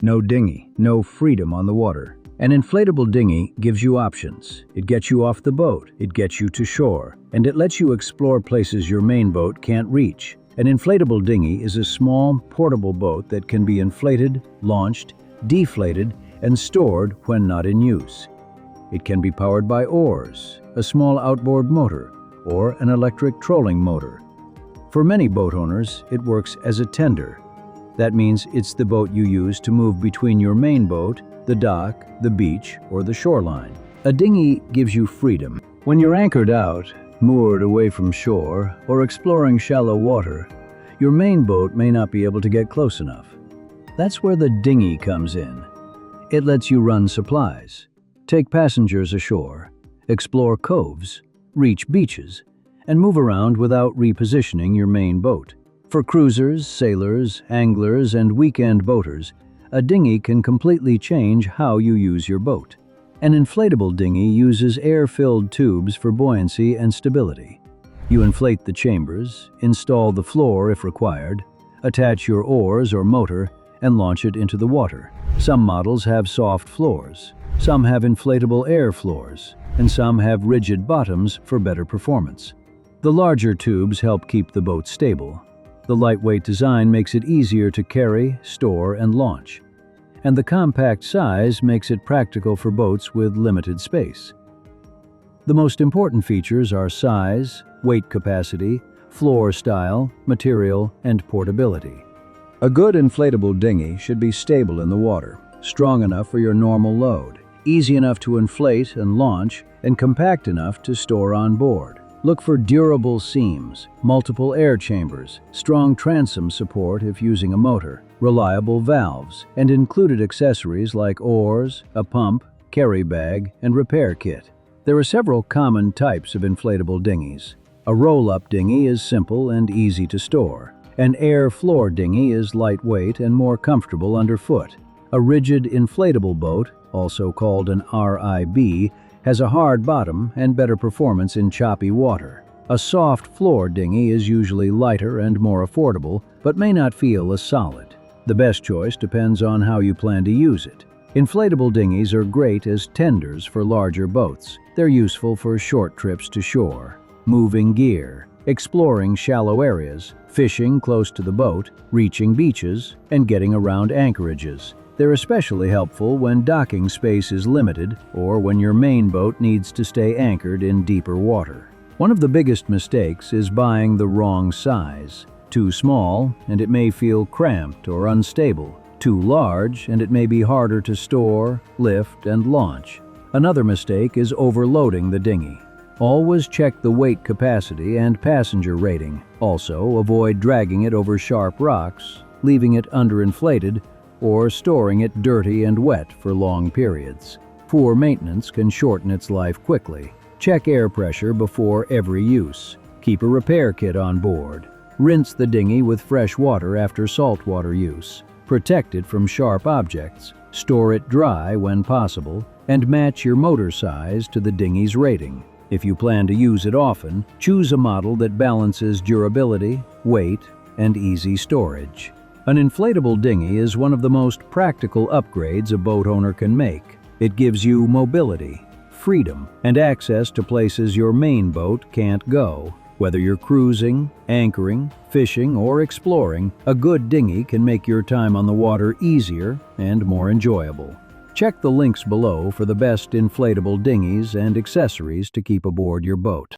No dinghy, no freedom on the water. An inflatable dinghy gives you options. It gets you off the boat, it gets you to shore, and it lets you explore places your main boat can't reach. An inflatable dinghy is a small, portable boat that can be inflated, launched, deflated, and stored when not in use. It can be powered by oars, a small outboard motor, or an electric trolling motor. For many boat owners, it works as a tender. That means it's the boat you use to move between your main boat, the dock, the beach, or the shoreline. A dinghy gives you freedom. When you're anchored out, moored away from shore, or exploring shallow water, your main boat may not be able to get close enough. That's where the dinghy comes in. It lets you run supplies, take passengers ashore, explore coves, reach beaches, and move around without repositioning your main boat. For cruisers, sailors, anglers, and weekend boaters, a dinghy can completely change how you use your boat. An inflatable dinghy uses air-filled tubes for buoyancy and stability. You inflate the chambers, install the floor if required, attach your oars or motor, and launch it into the water. Some models have soft floors, some have inflatable air floors, and some have rigid bottoms for better performance. The larger tubes help keep the boat stable. The lightweight design makes it easier to carry, store, and launch. And the compact size makes it practical for boats with limited space. The most important features are size, weight capacity, floor style, material, and portability. A good inflatable dinghy should be stable in the water, strong enough for your normal load, easy enough to inflate and launch, and compact enough to store on board. Look for durable seams, multiple air chambers, strong transom support if using a motor, reliable valves, and included accessories like oars, a pump, carry bag, and repair kit. There are several common types of inflatable dinghies. A roll-up dinghy is simple and easy to store. An air floor dinghy is lightweight and more comfortable underfoot. A rigid inflatable boat, also called an RIB, has a hard bottom and better performance in choppy water. A soft floor dinghy is usually lighter and more affordable, but may not feel as solid. The best choice depends on how you plan to use it. Inflatable dinghies are great as tenders for larger boats. They're useful for short trips to shore, moving gear, exploring shallow areas, fishing close to the boat, reaching beaches, and getting around anchorages. They're especially helpful when docking space is limited or when your main boat needs to stay anchored in deeper water. One of the biggest mistakes is buying the wrong size. Too small, and it may feel cramped or unstable. Too large, and it may be harder to store, lift, and launch. Another mistake is overloading the dinghy. Always check the weight capacity and passenger rating. Also, avoid dragging it over sharp rocks, leaving it underinflated, or storing it dirty and wet for long periods. Poor maintenance can shorten its life quickly. Check air pressure before every use. Keep a repair kit on board. Rinse the dinghy with fresh water after saltwater use. Protect it from sharp objects. Store it dry when possible, and match your motor size to the dinghy's rating. If you plan to use it often, choose a model that balances durability, weight, and easy storage. An inflatable dinghy is one of the most practical upgrades a boat owner can make. It gives you mobility, freedom, and access to places your main boat can't go. Whether you're cruising, anchoring, fishing, or exploring, a good dinghy can make your time on the water easier and more enjoyable. Check the links below for the best inflatable dinghies and accessories to keep aboard your boat.